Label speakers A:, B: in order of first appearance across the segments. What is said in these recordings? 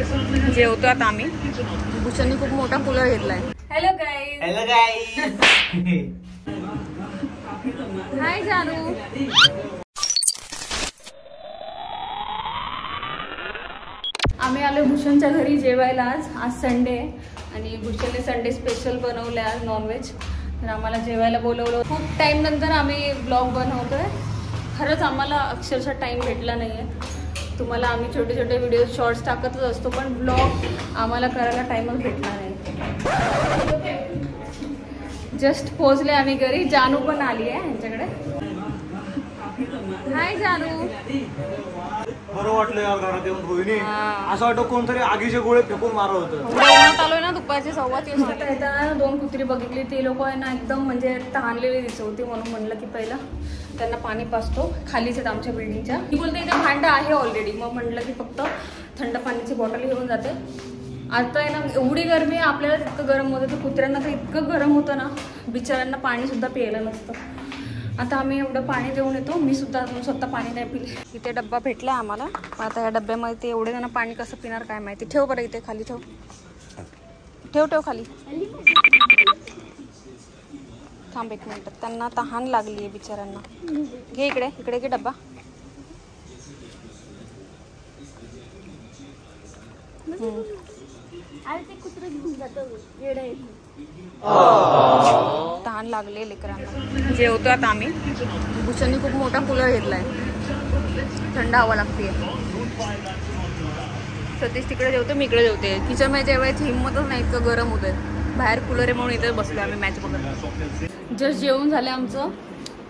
A: जेवतो आता आम्ही. भूषणनी खूप मोठा कूलर घेतलाय. Hello guys.
B: Hello guys.
A: Hi जानू. आम्ही आलो भूषणच्या घरी जेवायला. आज संडे आणि भूषणने संडे स्पेशल बनवले आज नॉनव्हेज. तर आम्हाला जेवायला बोलवलं. खूप टाइम नंतर आम्ही ब्लॉग बनवतोय. खरंच आम्हाला अक्षरशः टाइम भेटला नाहीये. तुम्हाला आम्ही छोटे छोटे व्हिडिओ शॉर्ट्स टाकतच असतो, पण ब्लॉग आम्हाला करायला टाइमच भेटला नाही. जस्ट पोहोचले आम्ही घरी. जानू पण आली आहे यांच्याकडे. हाय जानू.
B: बरं वाटलं यार घरात येऊन. रोहिणी असं वाटतं कोणतरी आगीचे गोळे फेकून मारत होतं.
A: उन्हात आलोय ना दुपारचे 1:15 वाजता. येताना 2 कुत्री बघितली. ते लोक आहे ना एकदम म्हणजे तहानलेली दिसत होती, म्हणून म्हणलं की पहिला त्यांना पाणी पाजतो. खालीच आहेत आमच्या बिल्डिंगच्या. मी बोलते इथे भांडं आहे ऑलरेडी, मग म्हटलं की फक्त थंड पाण्याची बॉटल घेऊन जाते. आता आहे ना एवढी गरमी आहे, आपल्याला इतकं गरम होतं, तर कुत्र्यांना तर इतकं गरम होतं ना, बिचाऱ्यांना पाणी सुद्धा प्यायला नसतं. आता आम्ही एवढं पाणी देऊन येतो. मी सुद्धा स्वतः पाणी नाही पिले. इथे डब्बा भेटला आम्हाला. आता या डब्यामध्ये ते एवढे जण पाणी कसं पिणार काय माहिती. ठेव बरं इथे खाली. ठेव ठेव ठेव खाली. थांब 1 मिनिट. त्यांना तहान लागली आहे बिचाऱ्यांना. घे इकडे इकडे घे डब्बा. तहान लागले लेकरांना. जेवतो आता आम्ही. भूषणनी खूप मोठा कूलर घेतलाय. थंड हवा लागते. सतीश तिकडे जेवतो, मी इकडे जेवते. किचन मध्ये जेवायची हिंमतच नाही, इतकं गरम होतंय. बाहेर कूलर आहे म्हणून इथे बसलो आम्ही मॅच बघत. जस्ट जेवण झालं आमचं.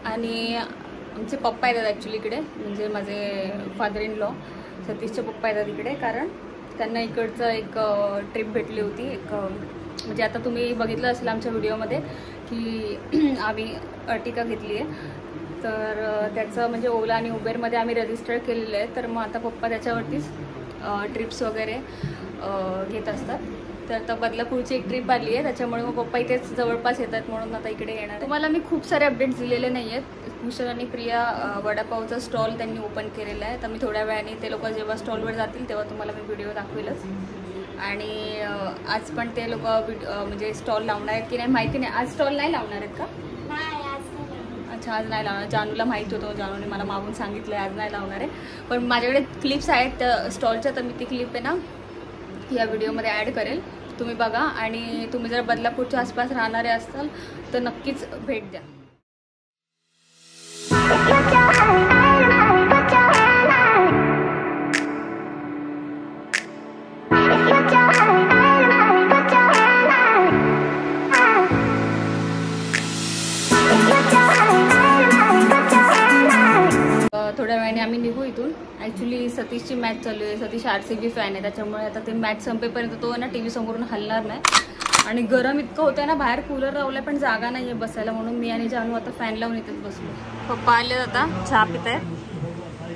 A: आणि आमचे पप्पा येतात ॲक्च्युली इकडे, म्हणजे माझे फादर इन लॉ. सतीशचे पप्पा येतात इकडे, कारण त्यांना इकडचं एक ट्रिप भेटली होती. एक म्हणजे आता तुम्ही बघितलं असेल आमच्या व्हिडिओमध्ये की आम्ही अर्टिका घेतली आहे. तर त्याचं म्हणजे ओला आणि उबेरमध्ये आम्ही रजिस्टर केलेलं आहे. तर मग आता पप्पा त्याच्यावरतीच ट्रिप्स वगैरे घेत असतात. तर आता बदलापूरची एक ट्रिप आली आहे, त्याच्यामुळे मग पप्पा इथेच जवळपास येतात, म्हणून आता इकडे येणार. तुम्हाला मी खूप सारे अपडेट्स दिलेले नाही आहेत. भूषण आणि प्रिया वडापावचा स्टॉल त्यांनी ओपन केलेला आहे. तर मी थोड्या वेळाने ते लोक जेव्हा स्टॉलवर जातील तेव्हा तुम्हाला मी व्हिडिओ दाखवेलच. आणि आज पण ते लोक म्हणजे स्टॉल लावणार आहेत की नाही माहिती नाही. आज स्टॉल नाही लावणार आहेत का? अच्छा, आज नाही लावणार. जानूला माहीत होतं, जानूने मला मागून सांगितलं आज नाही लावणार आहे. पण माझ्याकडे क्लिप्स आहेत त्या स्टॉलच्या, तर मी ती क्लिप आहे ना या व्हिडिओमध्ये ॲड करेल, तुम्ही बघा. आणि तुम्ही जर बदलापूरच्या आसपास राहणारे असाल तर नक्कीच भेट द्या. थोड्या वेळाने आम्ही निघू इथून. ॲक्च्युली सतीशची मॅच चालू आहे. सतीश RCB फॅन आहे, त्याच्यामुळे आता ते मॅच संपेपर्यंत तो ना TV समोरून हलणार नाही. आणि गरम इतकं होतं ना, बाहेर कूलर लावलाय पण जागा नाही आहे बसायला, म्हणून मी आणि जानू आता फॅन लावून इथेच बसलो. पप्पा आले आता चहा पित आहेत.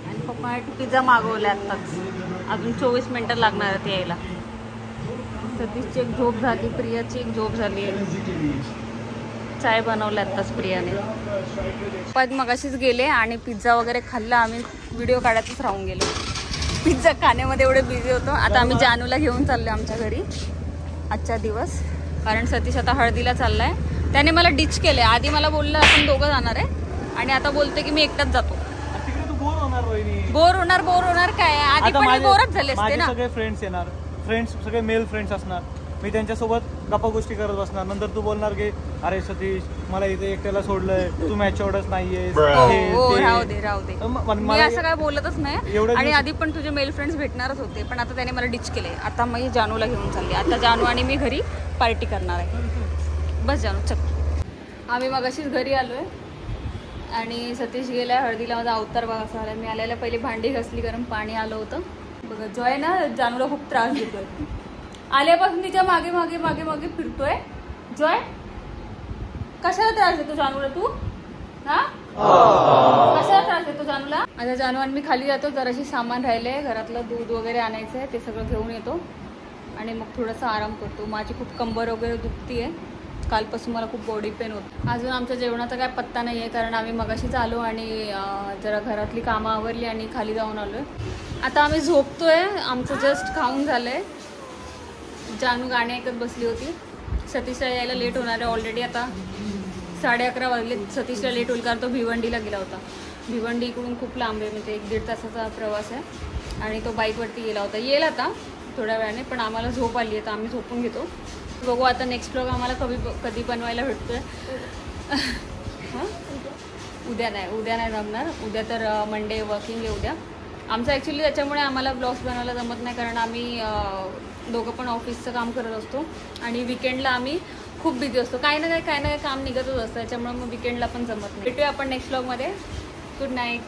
A: आणि पप्पा पिझ्झा मागवला आत्ताच. अजून 24 मिनटं लागणार आहेत यायला. सतीशची एक झोप झाली, प्रियाची एक झोप झाली. चाय बनवला आत्ताच प्रियाने. पण मगाशीच गेले आणि पिझ्झा वगैरे खाल्ला. आम्ही व्हिडिओ काढायचंच राहून गेलो. पिझ्झा खाण्यामध्ये एवढे बिझी होतो. आता आम्ही जानूला घेऊन चाललो आमच्या घरी आजचा दिवस, कारण सतीश आता हळदीला चाललाय. त्याने मला डिच केले. आधी मला बोललं आपण दोघं जाणार आहे, आणि आता बोलते की मी एकटाच जातो. बोर होणार काय? आधी पण बोरच झाले असते ना.
B: सगळे फ्रेंड्स येणार, सगळे मेल फ्रेंड्स असणार. मी त्यांच्यासोबत गप्पा गोष्टी करत बसणार. नंतर तू बोलणार की अरे सतीश मला इथे एकट्याला सोडलंय, तू मॅच एवढंच नाहीये.
A: राहू दे. मी असं काय बोलतच नाही. आणि आधी पण तुझे मेल फ्रेंड्स भेटणारच होते, पण आता त्याने मला डिच केले. आता मी जानूला घेऊन चालली. आता जानू आणि मी घरी पार्टी करणार आहे. बस जानू चल. आम्ही मगाशीच घरी आलोय आणि सतीश गेलाय हळदीला. माझा अवतार बघा असा आला. मी आल्याला पहिली भांडी घासली, गरम पाणी आलं होतं. बघा जॉय ना जानूला खूप त्रास देतोय. आल्यापासून तिच्या मागे मागे मागे मागे फिरतोय. जॉय कशाला त्रास देतो जानूला तू? हा कशाला त्रास देतो जानूला? आता जानू आणि मी खाली जातो. जराशी सामान राहिले घरातलं, दूध वगैरे आणायचंय, ते सगळं घेऊन येतो आणि मग थोडासा आराम करतो. माझी खूप कंबर वगैरे दुखतीये, कालपासून मला खूप बॉडी पेन होतं. अजून आमच्या जेवणाचा काय पत्ता नाही आहे, कारण आम्ही मगाशीच आलो आणि जरा घरातली कामं आवरली आणि खाली जाऊन आलो आहे. आता आम्ही झोपतोय. आमचं जस्ट खाऊन झालं आहे. जानू गाणी ऐकत बसली होती. सतीशला यायला लेट होणार आहे ऑलरेडी. आता 11:30 वाजले. सतीशला लेट होईल कारण तो भिवंडीला गेला होता. भिवंडी इकडून खूप लांब आहे, म्हणजे 1-1.5 तासाचा प्रवास आहे आणि तो बाईकवरती गेला होता. येईल आता थोड्या वेळाने, पण आम्हाला झोप आली आहे तर आम्ही झोपून घेतो. बघू आता नेक्स्ट व्लॉग आम्हाला कधी बनवायला भेटतोय. हां, उद्या नाही जमणार. उद्या तर मंडे वर्किंग आहे उद्या आमचं. ॲक्च्युली त्याच्यामुळे आम्हाला ब्लॉग्स बनवायला जमत नाही, कारण आम्ही दोघं पण ऑफिसचं काम करत असतो आणि विकेंडला आम्ही खूप बिझी असतो. काही ना काही काम निघतच असतं, त्याच्यामुळे मग विकेंडला पण जमत नाही. भेटूया आपण नेक्स्ट व्लॉगमध्ये. Good night.